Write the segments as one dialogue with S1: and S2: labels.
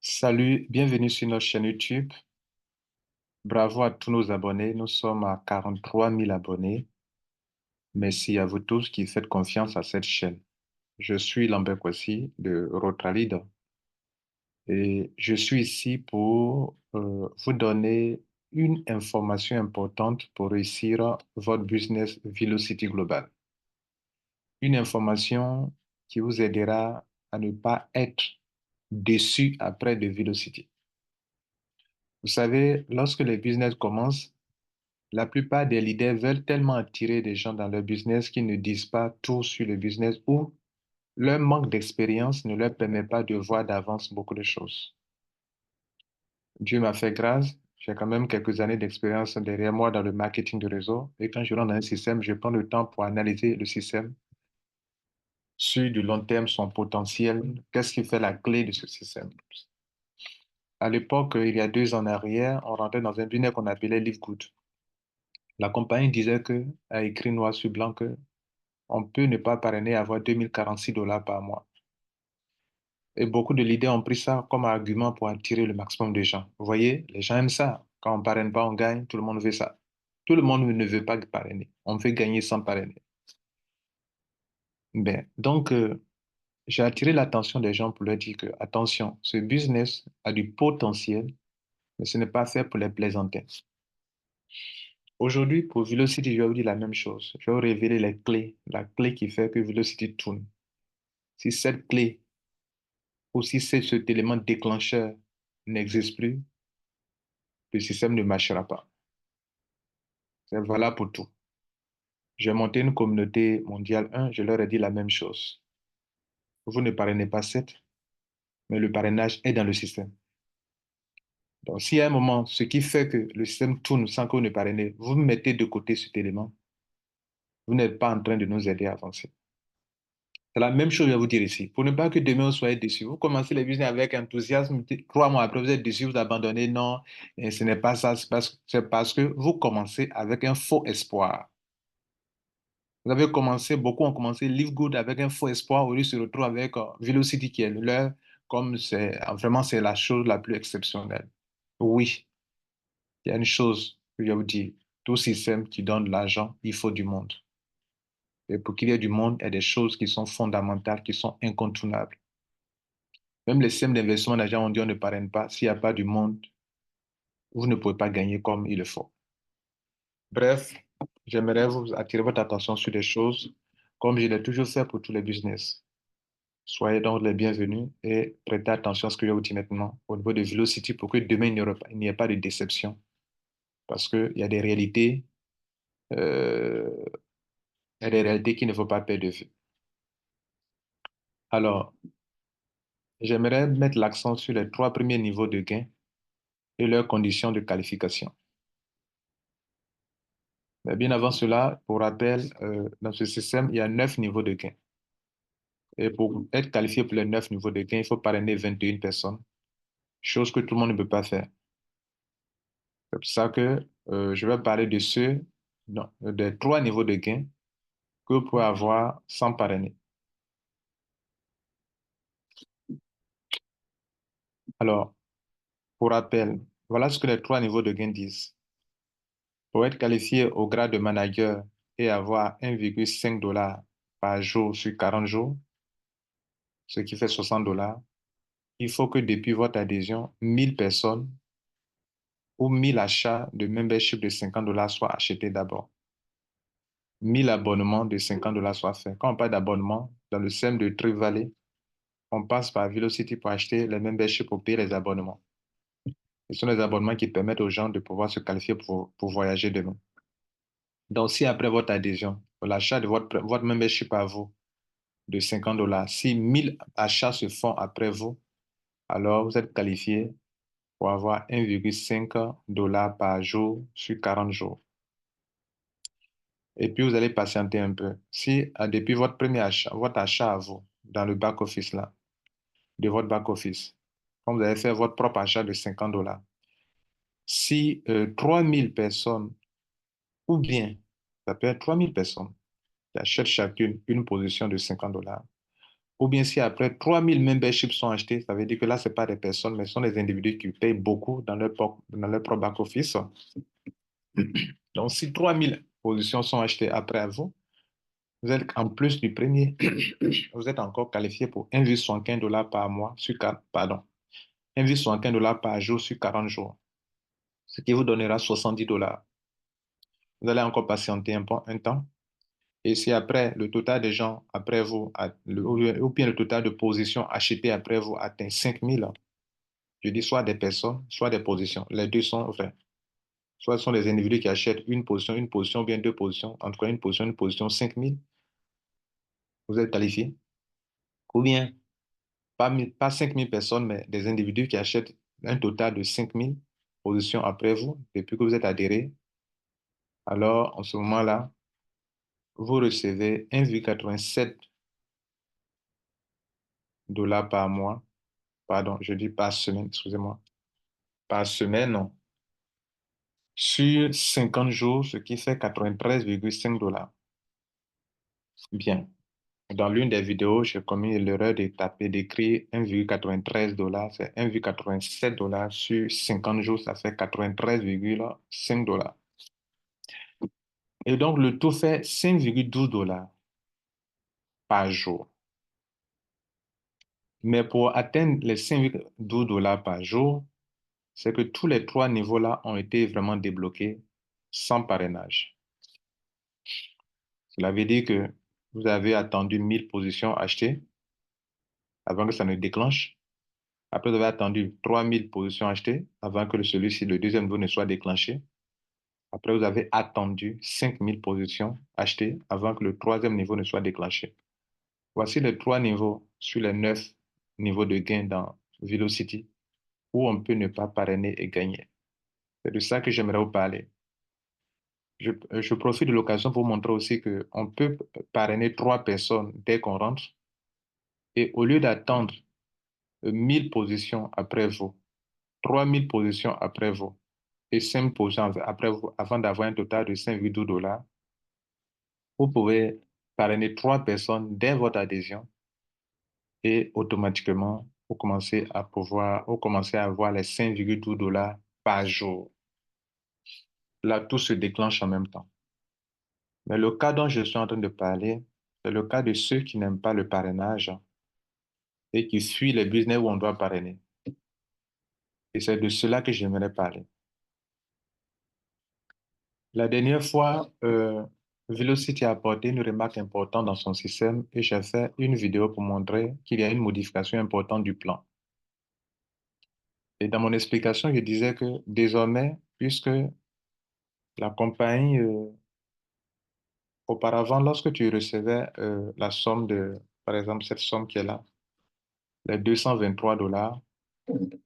S1: Salut, bienvenue sur notre chaîne YouTube. Bravo à tous nos abonnés. Nous sommes à 43 000 abonnés. Merci à vous tous qui faites confiance à cette chaîne. Je suis Lambert Kwasi de Rotralida et je suis ici pour vous donner une information importante pour réussir votre business Velocity Global. Une information qui vous aidera à ne pas être déçu après de Velocity. Vous savez, lorsque les business commencent, la plupart des leaders veulent tellement attirer des gens dans leur business qu'ils ne disent pas tout sur le business ou leur manque d'expérience ne leur permet pas de voir d'avance beaucoup de choses. Dieu m'a fait grâce, j'ai quand même quelques années d'expérience derrière moi dans le marketing de réseau et quand je rentre dans un système, je prends le temps pour analyser le système sur du long terme, son potentiel, qu'est-ce qui fait la clé de ce système. À l'époque, il y a 2 ans en arrière, on rentrait dans un business qu'on appelait Live Good. La compagnie disait que, a écrit noir sur blanc que on peut ne pas parrainer et avoir 2046 $ par mois. Et beaucoup de leaders ont pris ça comme argument pour attirer le maximum de gens. Vous voyez, les gens aiment ça. Quand on ne parraine pas, on gagne. Tout le monde veut ça. Tout le monde ne veut pas parrainer. On veut gagner sans parrainer. Donc, j'ai attiré l'attention des gens pour leur dire que, attention, ce business a du potentiel, mais ce n'est pas fait pour les plaisantins. Aujourd'hui, pour Velocity, je vais vous dire la même chose. Je vais vous révéler les clés, la clé qui fait que Velocity tourne. Si cette clé ou si cet élément déclencheur n'existe plus, le système ne marchera pas. C'est valable pour tout. J'ai monté une communauté mondiale 1, je leur ai dit la même chose. Vous ne parrainez pas 7, mais le parrainage est dans le système. Donc, s'il y a un moment, ce qui fait que le système tourne sans que vous ne parrainez, vous mettez de côté cet élément, vous n'êtes pas en train de nous aider à avancer. C'est la même chose, je vais vous dire ici. Pour ne pas que demain vous soyez déçus, vous commencez les business avec enthousiasme, 3 mois après, vous êtes déçus, vous abandonnez. Non, et ce n'est pas ça, c'est parce que vous commencez avec un faux espoir. Vous avez commencé, beaucoup ont commencé Live Good avec un faux espoir, au lieu de se retrouver avec Velocity qui est leur, comme c'est vraiment c'est la chose la plus exceptionnelle. Oui, il y a une chose que je vais vous dire, tout système qui donne de l'argent, il faut du monde. Et pour qu'il y ait du monde, il y a des choses qui sont fondamentales, qui sont incontournables. Même les systèmes d'investissement d'argent, on dit on ne parraine pas. S'il n'y a pas du monde, vous ne pouvez pas gagner comme il le faut. Bref, j'aimerais vous attirer votre attention sur des choses comme je l'ai toujours fait pour tous les business. Soyez donc les bienvenus et prêtez attention à ce que je vais vous dire maintenant au niveau de Velocity pour que demain il n'y ait pas de déception. Parce qu'il y a des réalités, euh, il y a des réalités qu'il ne faut pas perdre de vue. Alors, j'aimerais mettre l'accent sur les 3 premiers niveaux de gain et leurs conditions de qualification. Mais bien avant cela, pour rappel, dans ce système, il y a 9 niveaux de gain. Et pour être qualifié pour les 9 niveaux de gain, il faut parrainer 21 personnes, chose que tout le monde ne peut pas faire. C'est pour ça que je vais parler de ceux, non, des 3 niveaux de gain que vous pouvez avoir sans parrainer. Alors, pour rappel, voilà ce que les 3 niveaux de gain disent. Pour être qualifié au grade de manager et avoir 1,5 $ par jour sur 40 jours, ce qui fait 60 $, il faut que depuis votre adhésion, 1000 personnes ou 1000 achats de membership de 50 $ soient achetés d'abord. 1000 abonnements de 50 $ soient faits. Quand on parle d'abonnement, dans le système de Trip Valley, on passe par Velocity pour acheter les memberships pour payer les abonnements. Ce sont les abonnements qui permettent aux gens de pouvoir se qualifier pour voyager demain. Donc, si après votre adhésion, l'achat de votre membership à vous de 50 $, si 1000 achats se font après vous, alors vous êtes qualifié pour avoir 1,5 $ par jour sur 40 jours. Et puis, vous allez patienter un peu. Si, depuis votre premier achat, votre achat à vous, dans le back-office là, de votre back-office, quand vous avez fait votre propre achat de 50 $, si 3000 personnes, ou bien, ça peut être 3000 personnes, qui achètent chacune une position de 50 $, Ou bien si après 3000 memberships sont achetés, ça veut dire que là, ce n'est pas des personnes, mais ce sont des individus qui payent beaucoup dans leur propre back-office. Donc, si 3000 positions sont achetées après vous, vous êtes en plus du premier, vous êtes encore qualifié pour 1,75 $ par mois sur 4, pardon, 1,75 $ par jour sur 40 jours, ce qui vous donnera 70 $. Vous allez encore patienter un temps. Et si après, le total de gens après vous, ou bien le total de positions achetées après vous atteint 5000, je dis soit des personnes, soit des positions. Les deux sont vrais. Soit ce sont des individus qui achètent une position, ou bien deux positions, en tout cas une position 5000, vous êtes qualifié. Ou bien, pas 5000 personnes, mais des individus qui achètent un total de 5000 positions après vous, depuis que vous êtes adhéré. Alors, en ce moment-là, vous recevez 1,87 $ par mois. Pardon, je dis par semaine, excusez-moi. Par semaine, non. Sur 50 jours, ce qui fait 93,5 $. Bien. Dans l'une des vidéos, j'ai commis l'erreur de taper, d'écrire 1,93 $. C'est 1,87 $ sur 50 jours, ça fait 93,5 $. Et donc, le tout fait 5,12 $ par jour. Mais pour atteindre les 5,12 $ par jour, c'est que tous les trois niveaux-là ont été vraiment débloqués sans parrainage. Cela veut dire que vous avez attendu 1000 positions achetées avant que ça ne déclenche. Après, vous avez attendu 3000 positions achetées avant que celui-ci, le deuxième niveau, ne soit déclenché. Après, vous avez attendu 5000 positions achetées avant que le troisième niveau ne soit déclenché. Voici les trois niveaux sur les 9 niveaux de gain dans Velocity où on peut ne pas parrainer et gagner. C'est de ça que j'aimerais vous parler. Je profite de l'occasion pour vous montrer aussi qu'on peut parrainer trois personnes dès qu'on rentre et au lieu d'attendre 1000 positions après vous, 3000 positions après vous et 5 positions après vous avant d'avoir un total de 5,12 $, vous pouvez parrainer trois personnes dès votre adhésion et automatiquement, vous commencez à avoir les 5,12 $ par jour. Là, tout se déclenche en même temps. Mais le cas dont je suis en train de parler, c'est le cas de ceux qui n'aiment pas le parrainage et qui fuient les business où on doit parrainer. Et c'est de cela que j'aimerais parler. La dernière fois, Velocity a apporté une remarque importante dans son système et j'ai fait une vidéo pour montrer qu'il y a une modification importante du plan. Et dans mon explication, je disais que désormais, puisque la compagnie, auparavant, lorsque tu recevais la somme par exemple, cette somme qui est là, les 223 $,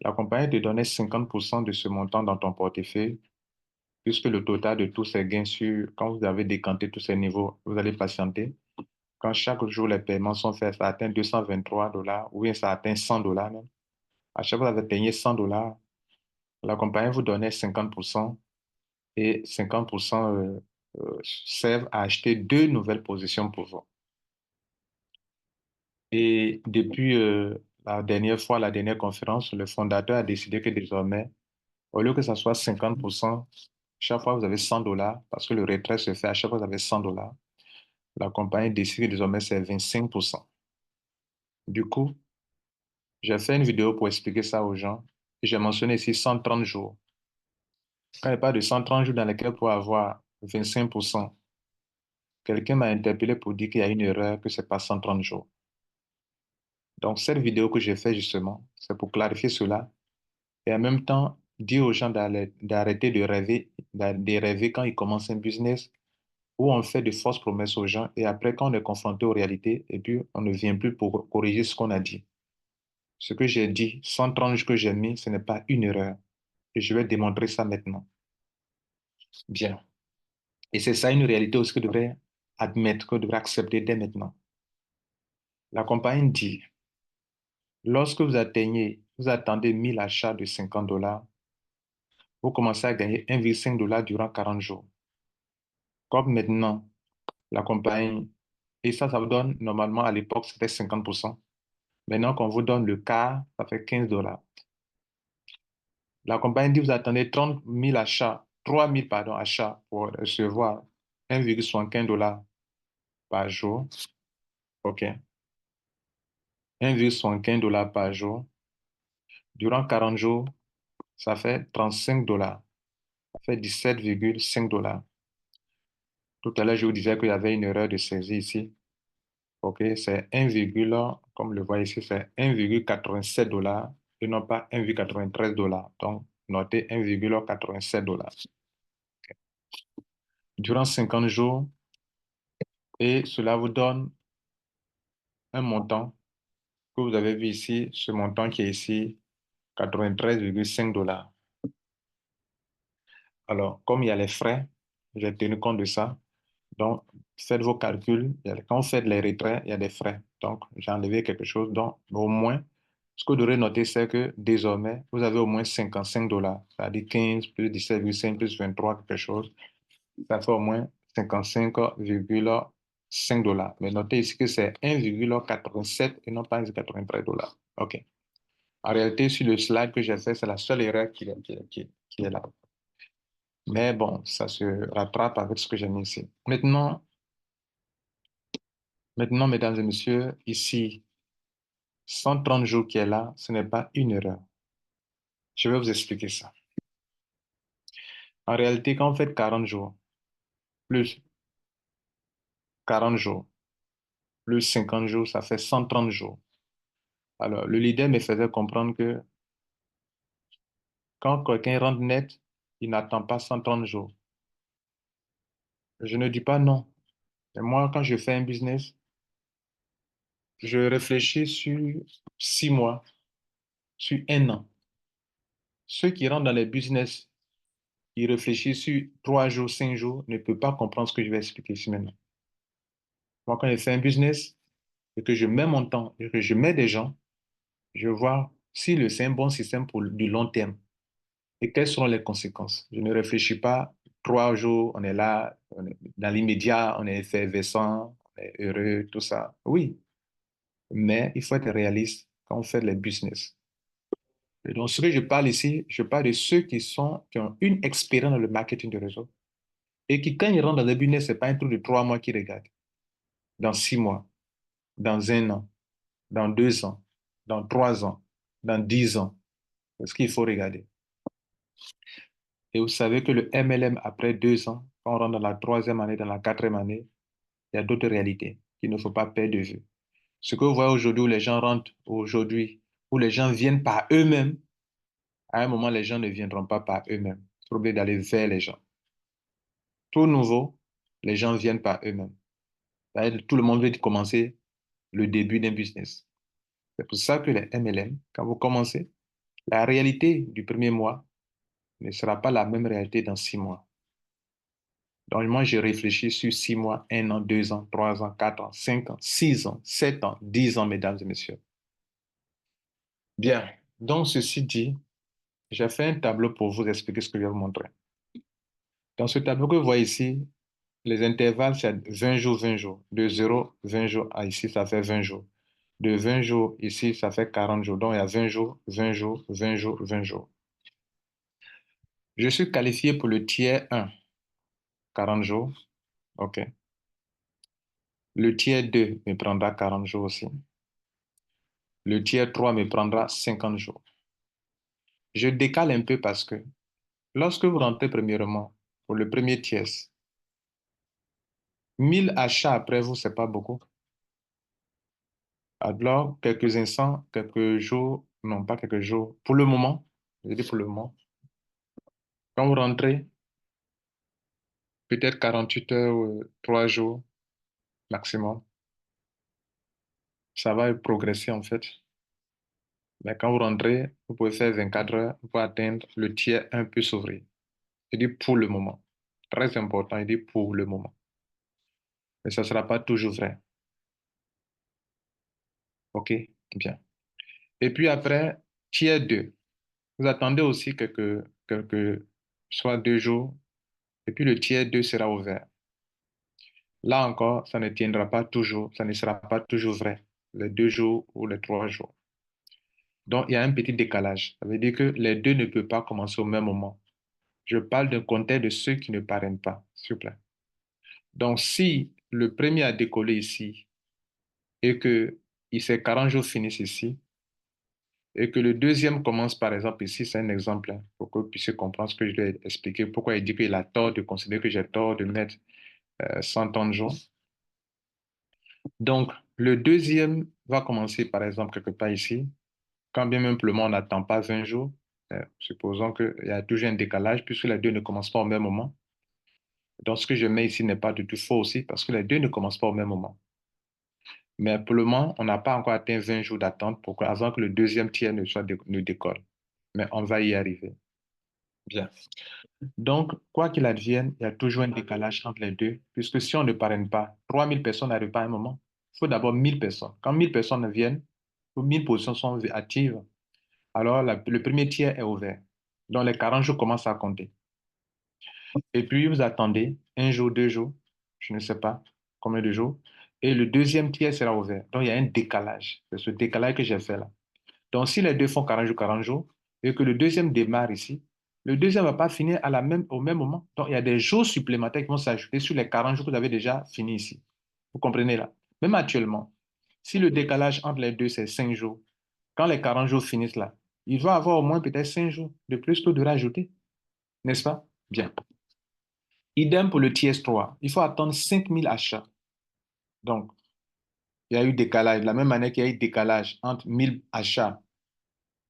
S1: la compagnie te donnait 50% de ce montant dans ton portefeuille, puisque le total de tous ces gains quand vous avez décanté tous ces niveaux, vous allez patienter. Quand chaque jour les paiements sont faits, ça atteint 223 $ ou bien ça atteint 100 $ même. À chaque fois que vous avez payé 100 $, la compagnie vous donnait 50% et 50% servent à acheter deux nouvelles positions pour vous. Et depuis la dernière conférence, le fondateur a décidé que désormais, au lieu que ça soit 50%, chaque fois vous avez 100 $, parce que le retrait se fait à chaque fois que vous avez 100 $, la compagnie décide que désormais c'est 25%. Du coup, j'ai fait une vidéo pour expliquer ça aux gens et j'ai mentionné ici 130 jours. Quand il parle de 130 jours dans lesquels pour avoir 25%, quelqu'un m'a interpellé pour dire qu'il y a une erreur, que ce n'est pas 130 jours. Donc, cette vidéo que j'ai fait justement, c'est pour clarifier cela et en même temps dire aux gens d'arrêter de rêver quand ils commencent un business où on fait de fausses promesses aux gens et après, quand on est confronté aux réalités, et puis on ne vient plus pour corriger ce qu'on a dit. Ce que j'ai dit, 130 jours que j'ai mis, ce n'est pas une erreur. Et je vais démontrer ça maintenant. Bien. Et c'est ça une réalité aussi que je devrais admettre, que je devrais accepter dès maintenant. La compagnie dit, lorsque vous attendez 1000 achats de 50 $, vous commencez à gagner 1,5 $ durant 40 jours. Comme maintenant, la compagnie, et ça vous donne, normalement, à l'époque, c'était 50%. Maintenant qu'on vous donne le quart, ça fait 15 dollars. La compagnie dit, vous attendez 30 000 achats, 3 000, pardon, achats pour recevoir 1,75 dollars par jour. OK. 1,75 dollars par jour. Durant 40 jours, ça fait 35 dollars. Ça fait 17,5 dollars. Tout à l'heure, je vous disais qu'il y avait une erreur de saisie ici. OK, c'est 1, comme le voit ici, c'est 1,87 dollars et non pas 1,93 dollars. Donc, notez 1,87 dollars. Durant 50 jours, et cela vous donne un montant que vous avez vu ici, ce montant qui est ici, 93,5 dollars. Alors, comme il y a les frais, j'ai tenu compte de ça. Donc, faites vos calculs. Quand vous faites les retraits, il y a des frais. Donc, j'ai enlevé quelque chose. Donc, au moins, ce que vous devrez noter, c'est que désormais, vous avez au moins 55 dollars. C'est-à-dire 15 plus 17,5 plus 23, quelque chose. Ça fait au moins 55,5 dollars. Mais notez ici que c'est 1,87 et non pas 1,93 dollars. OK. En réalité, sur le slide que j'ai fait, c'est la seule erreur qui est là. Mais bon, ça se rattrape avec ce que j'ai mis ici. Maintenant, mesdames et messieurs, ici, 130 jours qui est là, ce n'est pas une erreur. Je vais vous expliquer ça. En réalité, quand vous faites 40 jours, plus 40 jours, plus 50 jours, ça fait 130 jours. Alors, le leader me faisait comprendre que quand quelqu'un rentre net, il n'attend pas 130 jours. Je ne dis pas non. Mais moi, quand je fais un business, je réfléchis sur 6 mois, sur un an. Ceux qui rentrent dans les business, ils réfléchissent sur 3 jours, 5 jours, ne peuvent pas comprendre ce que je vais expliquer ici maintenant. Moi, quand je fais un business et que je mets mon temps et que je mets des gens, je vois si c'est un bon système pour du long terme et quelles seront les conséquences. Je ne réfléchis pas 3 jours, on est là, dans l'immédiat, on est effervescent, on est heureux, tout ça. Oui, mais il faut être réaliste quand on fait les business. Et donc, ce que je parle ici, je parle de ceux qui ont une expérience dans le marketing de réseau et qui, quand ils rentrent dans le business, ce n'est pas un truc de 3 mois qu'ils regardent. Dans 6 mois, dans un an, dans 2 ans, dans 3 ans, dans 10 ans. C'est ce qu'il faut regarder. Et vous savez que le MLM, après 2 ans, quand on rentre dans la troisième année, dans la quatrième année, il y a d'autres réalités qu'il ne faut pas perdre de vue. Ce que vous voyez aujourd'hui où les gens rentrent aujourd'hui, où les gens viennent par eux-mêmes, à un moment, les gens ne viendront pas par eux-mêmes. Il faut oublier d'aller vers les gens. Tout nouveau, les gens viennent par eux-mêmes. Tout le monde veut commencer le début d'un business. C'est pour ça que les MLM, quand vous commencez, la réalité du premier mois ne sera pas la même réalité dans 6 mois. Donc, moi, je réfléchis sur 6 mois, 1 an, 2 ans, 3 ans, 4 ans, 5 ans, 6 ans, 7 ans, 10 ans, mesdames et messieurs. Bien. Donc, ceci dit, j'ai fait un tableau pour vous expliquer ce que je vais vous montrer. Dans ce tableau que vous voyez ici, les intervalles, c'est 20 jours, 20 jours. De 0, 20 jours à ici, ça fait 20 jours. De 20 jours ici, ça fait 40 jours. Donc, il y a 20 jours, 20 jours, 20 jours, 20 jours. Je suis qualifié pour le tiers 1, 40 jours. OK. Le tiers 2 me prendra 40 jours aussi. Le tiers 3 me prendra 50 jours. Je décale un peu parce que lorsque vous rentrez premièrement pour le premier tiers, 1000 achats après vous, c'est pas beaucoup. Alors, quelques instants, quelques jours, non pas quelques jours, pour le moment, je dis pour le moment, quand vous rentrez, peut-être 48 heures ou 3 jours maximum, ça va progresser en fait. Mais quand vous rentrez, vous pouvez faire 24 heures pour atteindre le tiers 1 peut s'ouvrir. Je dis pour le moment. Très important, il dit pour le moment. Mais ça ne sera pas toujours vrai. OK? Bien. Et puis après, tiers 2. Vous attendez aussi soit 2 jours, et puis le tiers 2 sera ouvert. Là encore, ça ne tiendra pas toujours, ça ne sera pas toujours vrai. les 2 jours ou les 3 jours. Donc, il y a un petit décalage. Ça veut dire que les deux ne peuvent pas commencer au même moment. Je parle d'un contexte de ceux qui ne parrainent pas, s'il vous plaît. Donc, si le premier a décollé ici et que ces 40 jours finissent ici, et que le deuxième commence par exemple ici, c'est un exemple, hein, pour que vous puissiez comprendre ce que je vais expliquer, pourquoi il dit qu'il a tort de considérer que j'ai tort de mettre 130 jours. Donc, le deuxième va commencer par exemple quelque part ici, quand bien même pour le moment on n'attend pas 20 jours, supposons qu'il y a toujours un décalage puisque les deux ne commencent pas au même moment. Donc, ce que je mets ici n'est pas du tout faux aussi parce que les deux ne commencent pas au même moment. Mais pour le moment, on n'a pas encore atteint 20 jours d'attente avant que le deuxième tiers ne décolle. Mais on va y arriver. Bien. Donc, quoi qu'il advienne, il y a toujours un décalage entre les deux, puisque si on ne parraine pas, 3000 personnes n'arrivent pas à un moment. Il faut d'abord 1000 personnes. Quand 1000 personnes viennent, ou 1000 positions sont actives, alors le premier tiers est ouvert. Donc, les 40 jours commencent à compter. Et puis, vous attendez 1 jour, 2 jours, je ne sais pas combien de jours, et le deuxième tiers sera ouvert. Donc, il y a un décalage. C'est ce décalage que j'ai fait là. Donc, si les deux font 40 jours, et que le deuxième démarre ici, le deuxième ne va pas finir au même moment. Donc, il y a des jours supplémentaires qui vont s'ajouter sur les 40 jours que vous avez déjà fini ici. Vous comprenez là? Même actuellement, si le décalage entre les deux, c'est 5 jours, quand les 40 jours finissent là, il va avoir au moins peut-être 5 jours de plus que de rajouter. N'est-ce pas? Bien. Idem pour le TS3. Il faut attendre 5000 achats. Donc, il y a eu décalage. De la même manière qu'il y a eu décalage entre 1000 achats,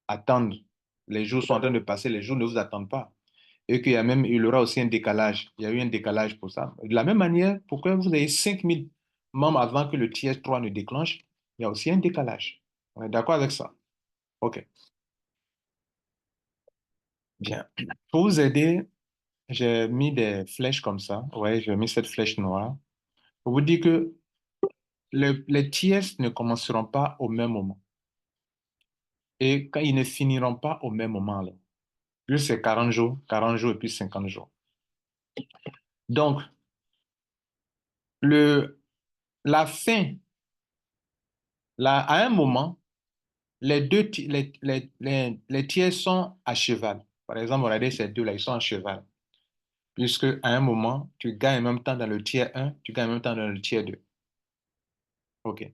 S1: attendre. Les jours sont en train de passer, les jours ne vous attendent pas. Et il y aura aussi un décalage. Il y a eu un décalage pour ça. De la même manière, pour que vous ayez 5000 membres avant que le TS3 ne déclenche, il y a aussi un décalage. On est d'accord avec ça? OK. Bien. Pour vous aider, j'ai mis des flèches comme ça. Ouais, j'ai mis cette flèche noire. Pour vous dire que les TS ne commenceront pas au même moment. Et quand ils ne finiront pas au même moment, là. Juste c'est 40 jours et puis 50 jours. Donc, le, la fin, là, à un moment, les tiers sont à cheval. Par exemple, regardez ces deux-là, ils sont à cheval. Puisque à un moment, tu gagnes en même temps dans le tiers 1, tu gagnes en même temps dans le tiers 2. OK.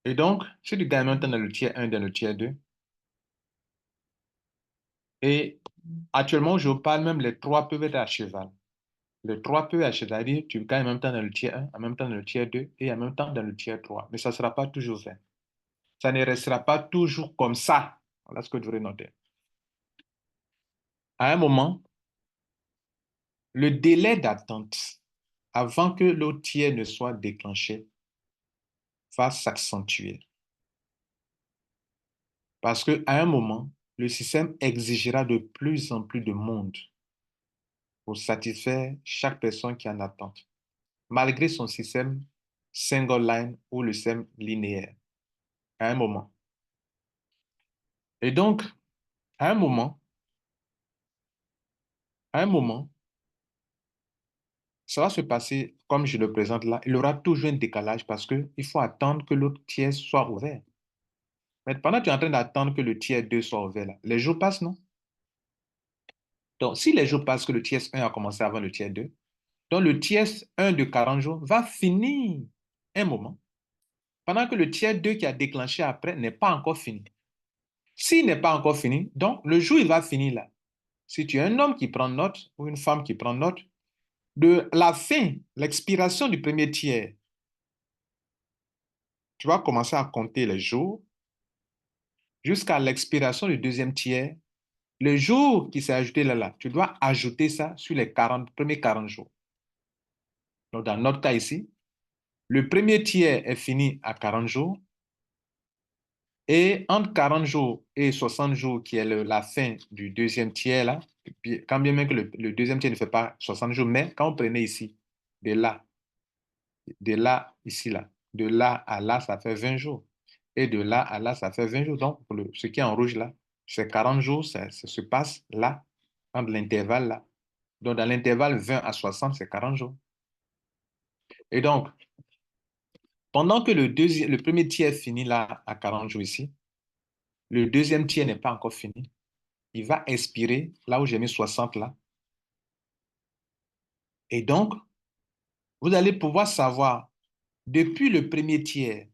S1: Et donc, si tu gagnes en même temps dans le tiers 1 et dans le tiers 2, et actuellement, je parle même, les trois peuvent être à cheval. Les trois peuvent être à cheval, c'est-à-dire tu gagnes en même temps dans le tiers 1, en même temps dans le tiers 2 et en même temps dans le tiers 3. Mais ça ne sera pas toujours vrai. Ça ne restera pas toujours comme ça. Voilà ce que je voudrais noter. À un moment, le délai d'attente avant que l'autre tiers ne soit déclenché va s'accentuer. Parce qu'à un moment, le système exigera de plus en plus de monde pour satisfaire chaque personne qui est en attente, malgré son système single line ou le système linéaire, à un moment. Et donc, à un moment, à un moment, ça va se passer comme je le présente là. Il y aura toujours un décalage parce qu'il faut attendre que l'autre tiers soit ouvert. Mais pendant que tu es en train d'attendre que le tiers 2 soit ouvert là, les jours passent, non? Donc, si les jours passent que le tiers 1 a commencé avant le tiers 2, donc le tiers 1 de 40 jours va finir un moment, pendant que le tiers 2 qui a déclenché après n'est pas encore fini. S'il n'est pas encore fini, donc le jour il va finir là. Si tu es un homme qui prend note ou une femme qui prend note, de la fin, l'expiration du premier tiers, tu vas commencer à compter les jours jusqu'à l'expiration du deuxième tiers. Le jour qui s'est ajouté là, tu dois ajouter ça sur les premiers 40 jours. Donc, dans notre cas ici, le premier tiers est fini à 40 jours et entre 40 jours et 60 jours, qui est la fin du deuxième tiers là, quand bien même que le deuxième tiers ne fait pas 60 jours, mais quand on prenait ici, de là, de là, ici, là, de là à là, ça fait 20 jours. Et de là à là, ça fait 20 jours. Donc, pour ce qui est en rouge là, c'est 40 jours, ça se passe là, entre l'intervalle là. Donc, dans l'intervalle 20 à 60, c'est 40 jours. Et donc, Pendant que le premier tiers finit là à 40 jours ici, le deuxième tiers n'est pas encore fini. Il va expirer là où j'ai mis 60 là. Et donc, vous allez pouvoir savoir, depuis le premier tiers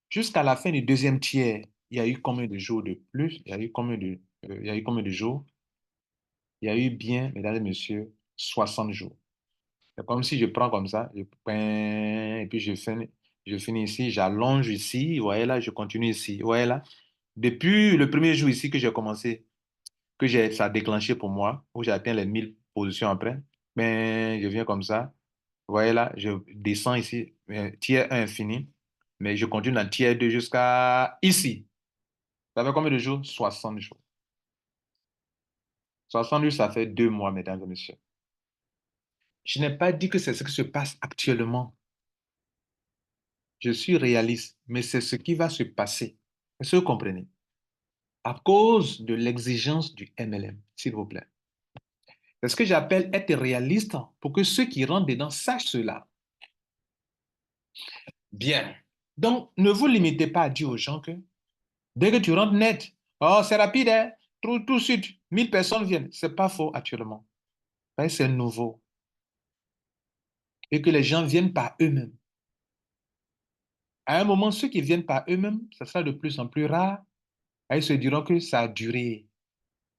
S1: jusqu'à la fin du deuxième tiers, il y a eu combien de jours de plus? Il y a eu combien de jours? Il y a eu bien, mesdames et messieurs, 60 jours. C'est comme si je prends comme ça, et puis je finis ici, j'allonge ici, vous voyez là, je continue ici, vous voyez là. Depuis le premier jour ici que j'ai commencé, ça a déclenché pour moi, où j'ai atteint les 1000 positions après, je viens comme ça, vous voyez là, je descends ici, tiers 1 fini, mais je continue dans tiers 2 jusqu'à ici. Ça fait combien de jours? 60 jours. 60 jours, ça fait 2 mois, mesdames et messieurs. Je n'ai pas dit que c'est ce qui se passe actuellement. Je suis réaliste, mais c'est ce qui va se passer. Est-ce que vous comprenez? À cause de l'exigence du MLM, s'il vous plaît. C'est ce que j'appelle être réaliste pour que ceux qui rentrent dedans sachent cela. Bien. Donc, ne vous limitez pas à dire aux gens que dès que tu rentres net, oh, c'est rapide, hein? Tout de suite, 1000 personnes viennent. C'est pas faux actuellement. C'est nouveau. Et que les gens viennent par eux-mêmes. À un moment, ceux qui viennent par eux-mêmes, ça sera de plus en plus rare. Et ils se diront que ça a duré.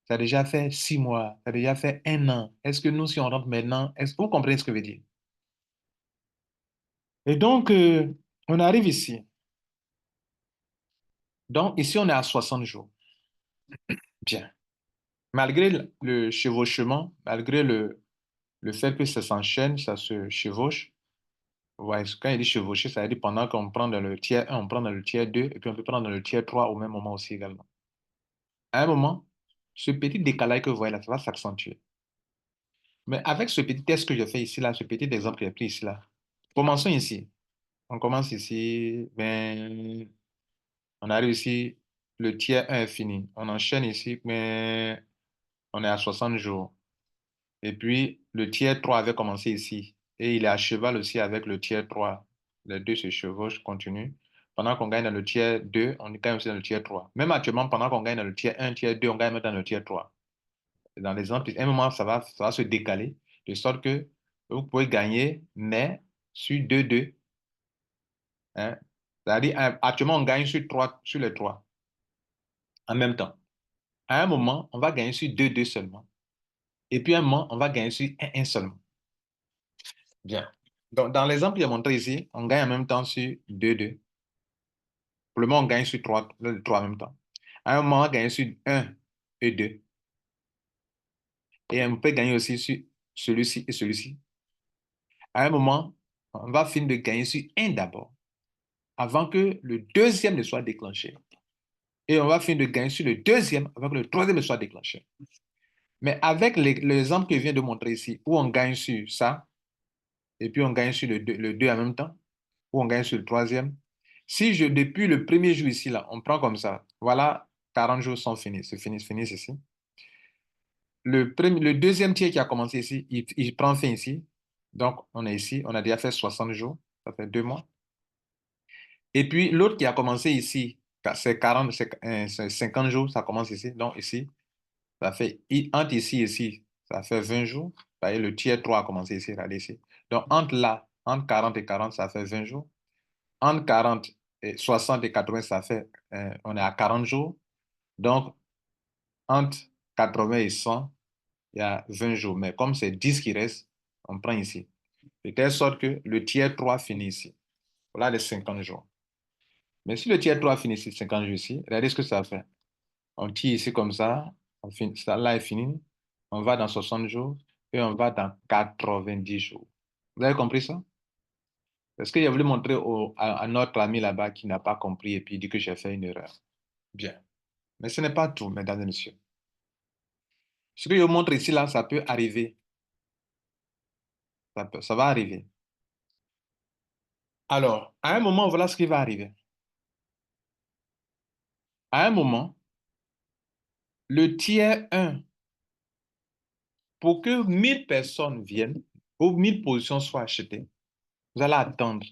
S1: Ça a déjà fait 6 mois, ça a déjà fait 1 an. Est-ce que nous, si on rentre maintenant, est-ce que vous comprenez ce que je veux dire? Et donc, on arrive ici. Donc, ici, on est à 60 jours. Bien. Malgré le chevauchement, malgré le fait que ça s'enchaîne, ça se chevauche. Ouais, quand il dit chevaucher, ça veut dire pendant qu'on prend dans le tiers 1, on prend dans le tiers 2, et puis on peut prendre dans le tiers 3 au même moment aussi également. À un moment, ce petit décalage que vous voyez là, ça va s'accentuer. Mais avec ce petit test que j'ai fait ici, là, ce petit exemple que j'ai pris ici, là, commençons ici. On commence ici, on arrive ici, le tiers 1 est fini. On enchaîne ici, mais on est à 60 jours. Et puis, le tiers 3 avait commencé ici. Et il est à cheval aussi avec le tiers 3. Les deux se chevauchent, continuent. Pendant qu'on gagne dans le tiers 2, on gagne aussi dans le tiers 3. Même actuellement, pendant qu'on gagne dans le tiers 1, tiers 2, on gagne même dans le tiers 3. Dans l'exemple, à un moment, ça va se décaler, de sorte que vous pouvez gagner, mais sur 2-2. Hein. C'est-à-dire, actuellement, on gagne sur les 3 en même temps. À un moment, on va gagner sur 2-2 seulement. Et puis, à un moment, on va gagner sur 1-1 seulement. Bien. Donc, dans l'exemple que j'ai montré ici, on gagne en même temps sur 2-2. Pour le moment, on gagne sur 3, le 3 en même temps. À un moment, on gagne sur 1 et 2. Et on peut gagner aussi sur celui-ci et celui-ci. À un moment, on va finir de gagner sur 1 d'abord, avant que le deuxième ne soit déclenché. Et on va finir de gagner sur le deuxième avant que le troisième ne soit déclenché. Mais avec l'exemple que je viens de montrer ici, où on gagne sur ça, et puis on gagne sur le 2 en même temps, où on gagne sur le troisième, si depuis le premier jour ici, là, on prend comme ça, voilà, 40 jours sont finis, finissent ici. Le deuxième tiers qui a commencé ici, il prend fin ici. Donc, on est ici, on a déjà fait 60 jours, ça fait 2 mois. Et puis, l'autre qui a commencé ici, c'est 40, c'est 50 jours, ça commence ici. Donc, ici, ça fait, entre ici et ici, ça fait 20 jours. Vous voyez, le tiers 3 a commencé ici, regardez ici. Donc, entre là, entre 40 et 40, ça fait 20 jours. Entre 40 et 60 et 80, on est à 40 jours. Donc, entre 80 et 100, il y a 20 jours. Mais comme c'est 10 qui restent, on prend ici. De telle sorte que le tiers 3 finit ici. Voilà les 50 jours. Mais si le tiers 3 finit ici, 50 jours ici, regardez ce que ça fait. On tire ici comme ça, ça là est fini. On va dans 60 jours et on va dans 90 jours. Vous avez compris ça? Parce que j'ai voulu montrer à notre ami là-bas qui n'a pas compris et puis il dit que j'ai fait une erreur. Bien. Mais ce n'est pas tout, mesdames et messieurs. Ce que je vous montre ici, là, ça peut arriver. Ça va arriver. Alors, à un moment, voilà ce qui va arriver. À un moment, le tiers 1, pour que 1000 personnes viennent, ou 1000 positions soient achetées, vous allez attendre.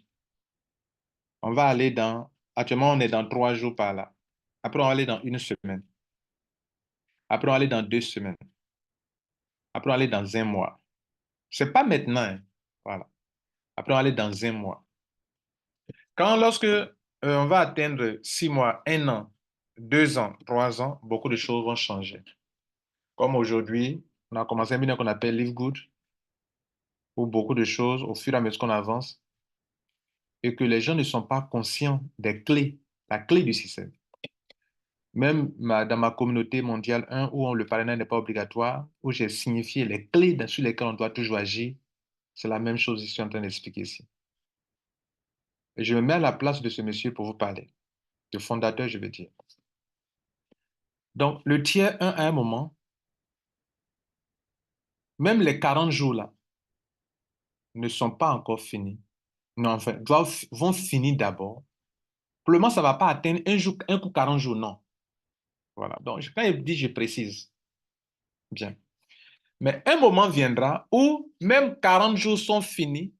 S1: On va aller dans, actuellement, on est dans 3 jours par là. Après, on va aller dans une semaine. Après, on va aller dans 2 semaines. Après, on va aller dans un mois. C'est pas maintenant, hein. Voilà. Après, on va aller dans un mois. Lorsque on va atteindre 6 mois, 1 an, 2 ans, 3 ans, beaucoup de choses vont changer. Comme aujourd'hui, on a commencé un bilan qu'on appelle Live Good, où beaucoup de choses, au fur et à mesure qu'on avance, et que les gens ne sont pas conscients des clés, la clé du système. Même dans ma communauté mondiale 1, où le parrainage n'est pas obligatoire, où j'ai signifié les clés sur lesquelles on doit toujours agir, c'est la même chose que je suis en train d'expliquer ici. Et je me mets à la place de ce monsieur pour vous parler, le fondateur, je veux dire. Donc, le tiers 1, à un moment, même les 40 jours là, ne sont pas encore finis. Non, enfin, vont finir d'abord. Pour le moment, ça ne va pas atteindre un coup 40 jours, non. Voilà. Donc, quand je dis, je précise. Bien. Mais un moment viendra où même 40 jours sont finis,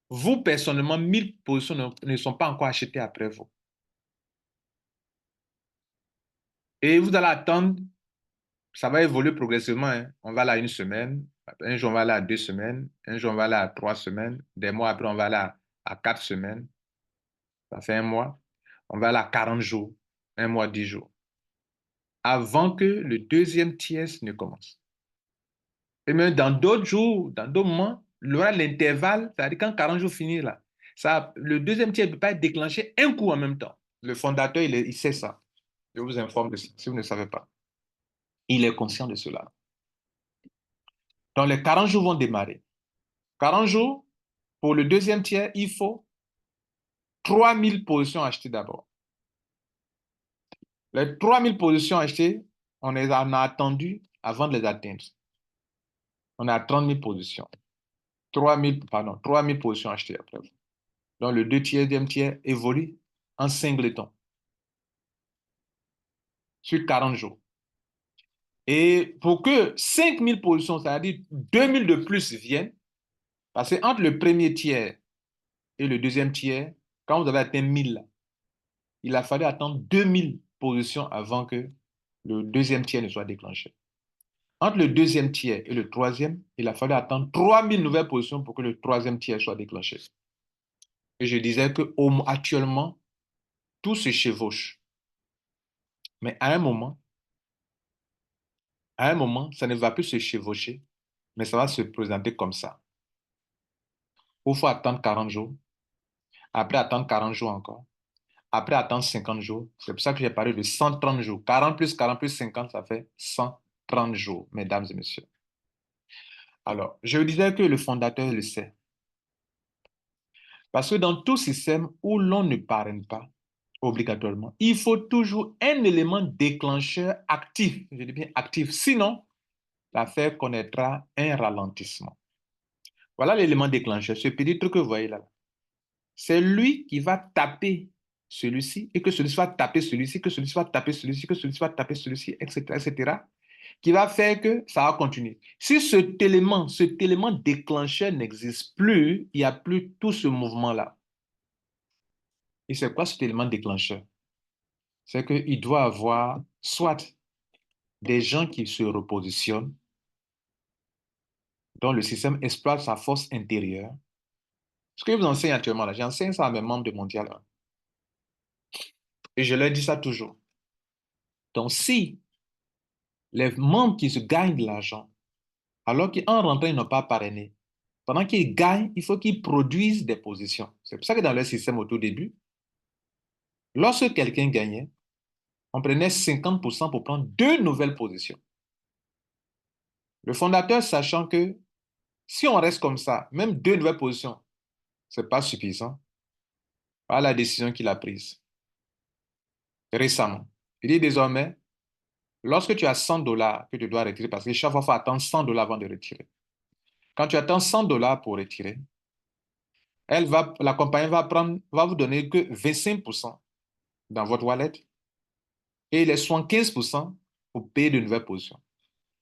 S1: vous, personnellement, 1000 positions ne sont pas encore achetées après vous. Et vous allez attendre, ça va évoluer progressivement, hein. On va aller à 1 semaine, un jour on va aller à 2 semaines, un jour on va aller à 3 semaines, des mois après on va aller à 4 semaines, ça fait un mois. On va aller à 40 jours, un mois, 10 jours, avant que le deuxième tiers ne commence. Et même dans d'autres jours, dans d'autres moments, il y aura l'intervalle, c'est-à-dire quand 40 jours finissent là, le deuxième tiers ne peut pas être déclenché un coup en même temps. Le fondateur, il sait ça. Je vous informe de ça, si vous ne savez pas. Il est conscient de cela. Donc les 40 jours vont démarrer. 40 jours, pour le deuxième tiers, il faut 3000 positions achetées d'abord. Les 3000 positions achetées, on les en a attendu avant de les atteindre. On est à 30 000 positions. 3000 positions achetées après. Donc, le deuxième tiers évolue en singleton sur 40 jours. Et pour que 5000 positions, c'est-à-dire 2000 de plus viennent, parce que entre le premier tiers et le deuxième tiers, quand vous avez atteint 1000, il a fallu attendre 2000 positions avant que le deuxième tiers ne soit déclenché. Entre le deuxième tiers et le troisième, il a fallu attendre 3000 nouvelles positions pour que le troisième tiers soit déclenché. Et je disais que actuellement, tout se chevauche. Mais à un moment, ça ne va plus se chevaucher, mais ça va se présenter comme ça. Il faut attendre 40 jours, après attendre 40 jours encore, après attendre 50 jours. C'est pour ça que j'ai parlé de 130 jours. 40 plus 50, ça fait 130 jours, mesdames et messieurs. Alors, je disais que le fondateur le sait. Parce que dans tout système où l'on ne parraine pas obligatoirement, il faut toujours un élément déclencheur actif. Je dis bien actif. Sinon, l'affaire connaîtra un ralentissement. Voilà l'élément déclencheur, ce petit truc que vous voyez là. C'est lui qui va taper celui-ci et que celui-ci va taper celui-ci, que celui-ci va taper celui-ci, que celui-ci va taper celui-ci, etc., etc., qui va faire que ça va continuer. Si cet élément déclencheur n'existe plus, il n'y a plus tout ce mouvement-là. Et c'est quoi cet élément déclencheur? C'est qu'il doit avoir soit des gens qui se repositionnent, dont le système exploite sa force intérieure. Ce que je vous enseigne actuellement là, j'enseigne ça à mes membres de Mondial 1. Et je leur dis ça toujours. Donc, si les membres qui se gagnent de l'argent, alors qu'en rentrant, ils n'ont pas parrainé, pendant qu'ils gagnent, il faut qu'ils produisent des positions. C'est pour ça que dans le système au tout début, lorsque quelqu'un gagnait, on prenait 50% pour prendre 2 nouvelles positions. Le fondateur, sachant que si on reste comme ça, même 2 nouvelles positions, ce n'est pas suffisant, par la décision qu'il a prise récemment. Il dit désormais, lorsque tu as 100 dollars que tu dois retirer, parce que chaque fois, il faut attendre 100 dollars avant de retirer. Quand tu attends 100 dollars pour retirer, la compagnie va vous donner que 25% dans votre wallet et les 75% pour payer de nouvelles positions.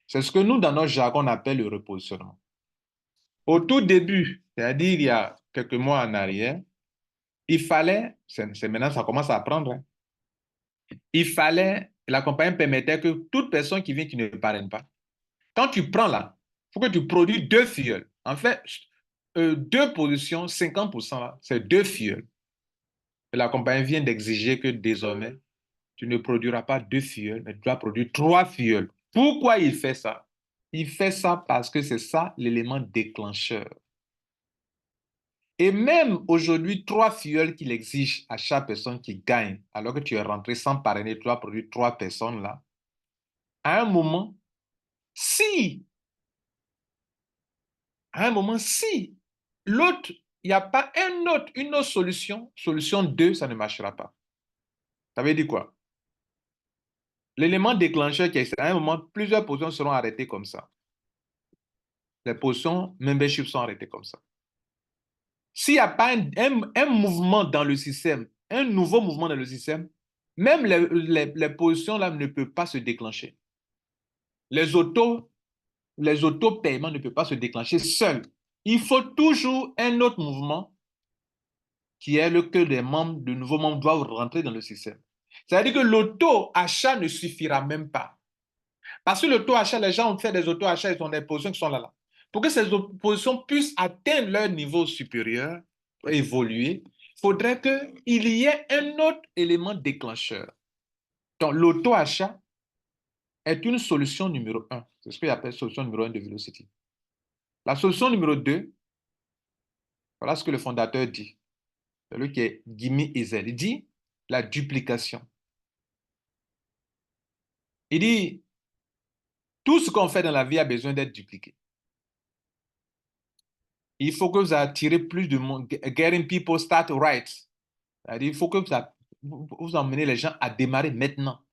S1: C'est ce que nous, dans notre jargon, on appelle le repositionnement. Au tout début, c'est-à-dire il y a quelques mois en arrière, Il fallait, c'est maintenant ça commence à apprendre, hein. Il fallait, la compagnie permettait que toute personne qui vient qui ne parraine pas, quand tu prends là, il faut que tu produis deux filleuls. En fait, deux positions, 50% là, c'est deux filleuls. Et la compagnie vient d'exiger que désormais, tu ne produiras pas deux filleuls, mais tu dois produire trois filleuls. Pourquoi il fait ça? Il fait ça parce que c'est ça l'élément déclencheur. Et même aujourd'hui, trois filleuls qu'il exige à chaque personne qui gagne, alors que tu es rentré sans parrainer, tu dois produire trois personnes là. À un moment, si, à un moment, si l'autre, il n'y a pas une autre solution, solution 2, ça ne marchera pas. Ça veut dire quoi? L'élément déclencheur qui est, à un moment, plusieurs positions seront arrêtées comme ça. Les positions membership sont arrêtées comme ça. S'il n'y a pas un mouvement dans le système, un nouveau mouvement dans le système, même les positions là ne peuvent pas se déclencher. Les autos, les auto-paiements ne peuvent pas se déclencher seuls. Il faut toujours un autre mouvement qui est le que les membres, de nouveaux membres doivent rentrer dans le système. C'est-à-dire que l'auto-achat ne suffira même pas. Parce que l'auto-achat, les gens ont fait des auto-achats, ils ont des positions qui sont là. Pour que ces positions puissent atteindre leur niveau supérieur, évoluer, il faudrait qu'il y ait un autre élément déclencheur. Donc, l'auto-achat est une solution numéro un. C'est ce que j'appelle solution numéro un de Velocity. La solution numéro deux, voilà ce que le fondateur dit. C'est lui qui est Gimme Ezel. Il dit la duplication. Il dit tout ce qu'on fait dans la vie a besoin d'être dupliqué. Il faut que vous attirez plus de monde. Getting people start right. C'est-à-dire, il faut que vous emmenez les gens à démarrer maintenant.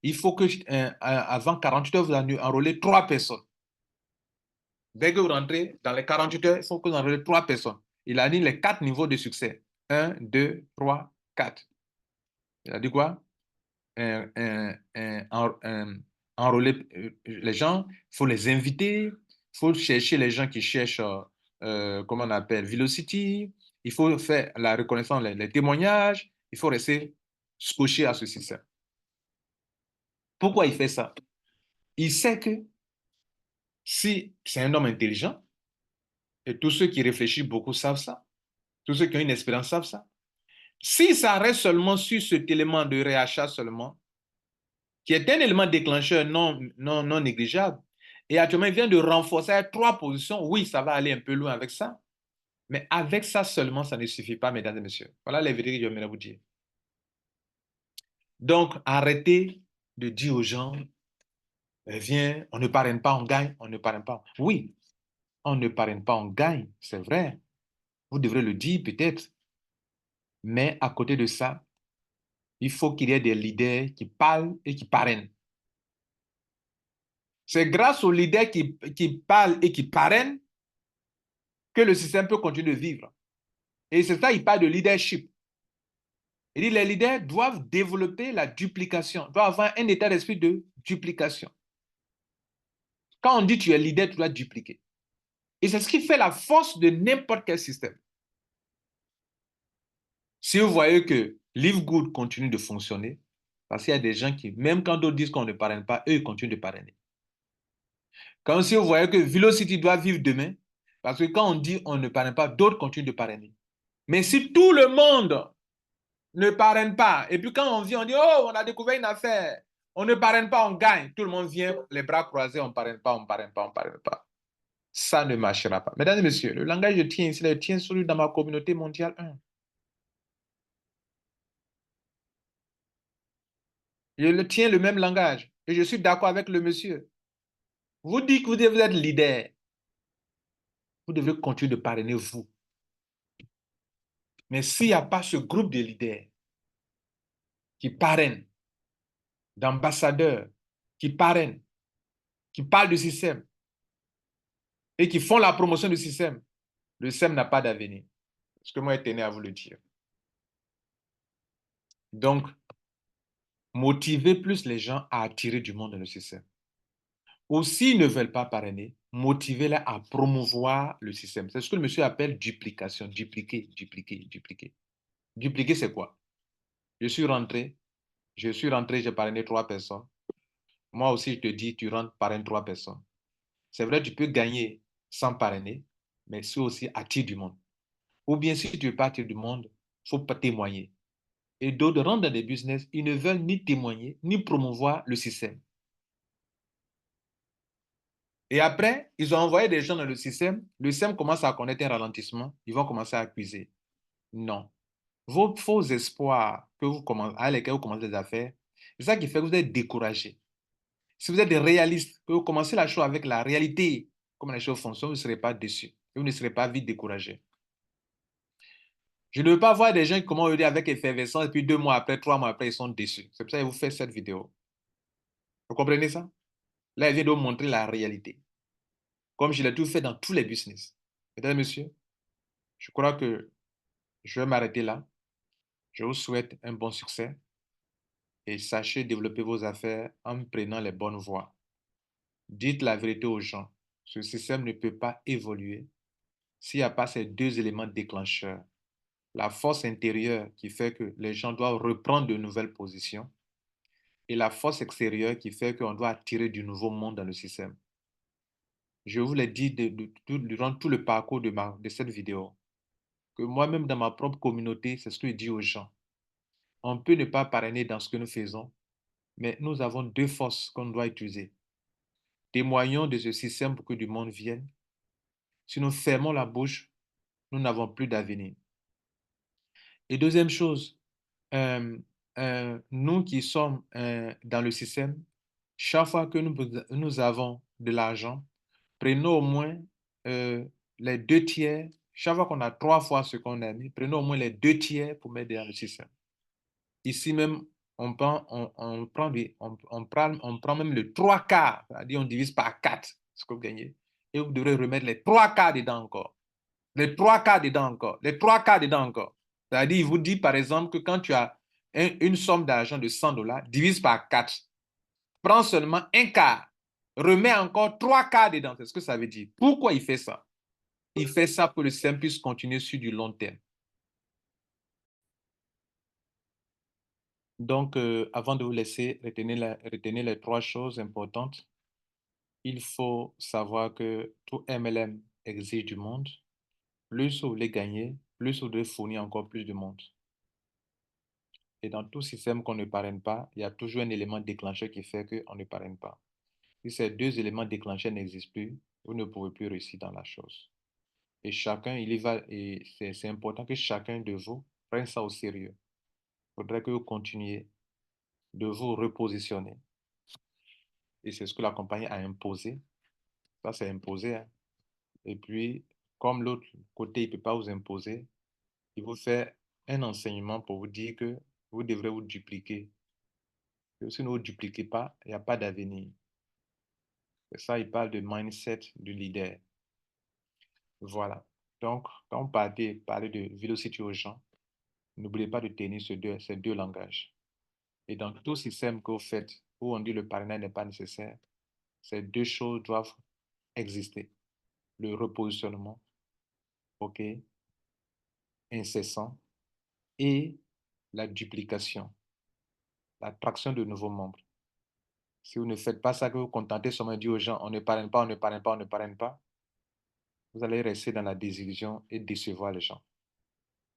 S1: Il faut que, avant 48 heures, vous enrôlez trois personnes. Dès que vous rentrez dans les 48 heures, il faut que vous enrôlez trois personnes. Il a dit les quatre niveaux de succès. Un, deux, trois, quatre. Il a dit quoi? Enrôler les gens, il faut les inviter, il faut chercher les gens qui cherchent, comment on appelle, Velocity, il faut faire la reconnaissance, les témoignages, il faut rester scotché à ce système. Pourquoi il fait ça? Il sait que si c'est un homme intelligent, et tous ceux qui réfléchissent beaucoup savent ça, tous ceux qui ont une expérience savent ça, si ça reste seulement sur cet élément de réachat seulement, qui est un élément déclencheur non négligeable. Et actuellement, il vient de renforcer trois positions. Oui, ça va aller un peu loin avec ça. Mais avec ça seulement, ça ne suffit pas, mesdames et messieurs. Voilà les vérités que je voudrais vous dire. Donc, arrêtez de dire aux gens, viens, on ne parraine pas, on gagne, on ne parraine pas. Oui, on ne parraine pas, on gagne, c'est vrai. Vous devrez le dire peut-être. Mais à côté de ça, il faut qu'il y ait des leaders qui parlent et qui parrainent. C'est grâce aux leaders qui parlent et qui parrainent que le système peut continuer de vivre. Et c'est ça, il parle de leadership. Il dit les leaders doivent développer la duplication, doivent avoir un état d'esprit de duplication. Quand on dit tu es leader, tu dois dupliquer. Et c'est ce qui fait la force de n'importe quel système. Si vous voyez que Live Good continue de fonctionner, parce qu'il y a des gens qui, même quand d'autres disent qu'on ne parraine pas, eux, ils continuent de parrainer. Quand si vous voyez que Velocity doit vivre demain, parce que quand on dit on ne parraine pas, d'autres continuent de parrainer. Mais si tout le monde ne parraine pas, et puis quand on vient, on dit, oh, on a découvert une affaire, on ne parraine pas, on gagne. Tout le monde vient, les bras croisés, on ne parraine pas, on ne parraine pas, on ne parraine pas. Ça ne marchera pas. Mesdames et messieurs, le langage je tiens ici, je tiens celui dans ma communauté mondiale 1. Je le tiens le même langage. Et je suis d'accord avec le monsieur. Vous dites que vous devez être leader. Vous devez continuer de parrainer vous. Mais s'il n'y a pas ce groupe de leaders qui parrainent, d'ambassadeurs, qui parrainent, qui parlent du système et qui font la promotion du système, le système n'a pas d'avenir. Ce que moi, je tenais à vous le dire. Donc, motivez plus les gens à attirer du monde dans le système. Ou s'ils ne veulent pas parrainer, motivez-les à promouvoir le système. C'est ce que le monsieur appelle duplication. Dupliquer, dupliquer, dupliquer. Dupliquer, c'est quoi? Je suis rentré, j'ai parrainé 3 personnes. Moi aussi, je te dis, tu rentres, parraines 3 personnes. C'est vrai, tu peux gagner sans parrainer, mais c'est aussi attirer du monde. Ou bien, si tu veux pas attirer du monde, il faut pas témoigner. Et d'autres rentrent dans des business, ils ne veulent ni témoigner, ni promouvoir le système. Et après, ils ont envoyé des gens dans le système commence à connaître un ralentissement, ils vont commencer à accuser. Non. Vos faux espoirs que vous commencez, à lesquels vous commencez les affaires, c'est ça qui fait que vous êtes découragé. Si vous êtes des réalistes, que vous commencez la chose avec la réalité, comment les choses fonctionnent, vous ne serez pas déçus. Vous ne serez pas vite découragé. Je ne veux pas voir des gens qui commencent avec effervescence et puis 2 mois après, 3 mois après, ils sont déçus. C'est pour ça que je vous fais cette vidéo. Vous comprenez ça? Là, il vient de vous montrer la réalité. Comme je l'ai tout fait dans tous les business. Mesdames et messieurs, je crois que je vais m'arrêter là. Je vous souhaite un bon succès et sachez développer vos affaires en prenant les bonnes voies. Dites la vérité aux gens. Ce système ne peut pas évoluer s'il n'y a pas ces 2 éléments déclencheurs. La force intérieure qui fait que les gens doivent reprendre de nouvelles positions et la force extérieure qui fait qu'on doit attirer du nouveau monde dans le système. Je vous l'ai dit durant tout le parcours de cette vidéo, que moi-même dans ma propre communauté, c'est ce que je dis aux gens. On peut ne pas parrainer dans ce que nous faisons, mais nous avons 2 forces qu'on doit utiliser. Témoignons de ce système pour que du monde vienne. Si nous fermons la bouche, nous n'avons plus d'avenir. Et deuxième chose, euh, nous qui sommes dans le système, chaque fois que nous avons de l'argent, prenons au moins euh, les 2 tiers. Chaque fois qu'on a 3 fois ce qu'on a mis, prenons au moins les 2 tiers pour mettre dans le système. Ici même, on prend même le 3 quarts, c'est-à-dire on divise par 4 ce que vous gagnez. Et vous devrez remettre les 3 quarts dedans encore. Les 3 quarts dedans encore. Les 3 quarts dedans encore. C'est-à-dire, il vous dit par exemple que quand tu as une somme d'argent de 100 $, divise par 4. Prends seulement un quart. Remets encore 3 quarts dedans. C'est ce que ça veut dire. Pourquoi il fait ça? Il fait ça pour que le système puisse continuer sur du long terme. Donc, avant de vous laisser, retenez les 3 choses importantes. Il faut savoir que tout MLM exige du monde. Plus vous voulez gagner, plus vous devez fournir encore plus de monde. Et dans tout système qu'on ne parraine pas, il y a toujours un élément déclencheur qui fait qu'on ne parraine pas. Si ces 2 éléments déclencheurs n'existent plus, vous ne pouvez plus réussir dans la chose. Et chacun, il y va, et c'est important que chacun de vous prenne ça au sérieux. Il faudrait que vous continuiez de vous repositionner. Et c'est ce que la compagnie a imposé. Ça, c'est imposé, hein. Et puis, comme l'autre côté, il ne peut pas vous imposer, il vous fait un enseignement pour vous dire que vous devrez vous dupliquer. Et si vous ne vous dupliquez pas, il n'y a pas d'avenir. C'est ça, il parle de mindset du leader. Voilà. Donc, quand on parle de velocity aux gens, n'oubliez pas de tenir ces deux langages. Et dans tout système que vous faites, où on dit le parrainage n'est pas nécessaire, ces 2 choses doivent exister. Le repositionnement, OK, incessant, et la duplication, l'attraction de nouveaux membres. Si vous ne faites pas ça, que vous contentez seulement de dire aux gens, on ne parraine pas, on ne parraine pas, on ne parraine pas, vous allez rester dans la désillusion et décevoir les gens.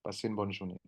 S1: Passez une bonne journée.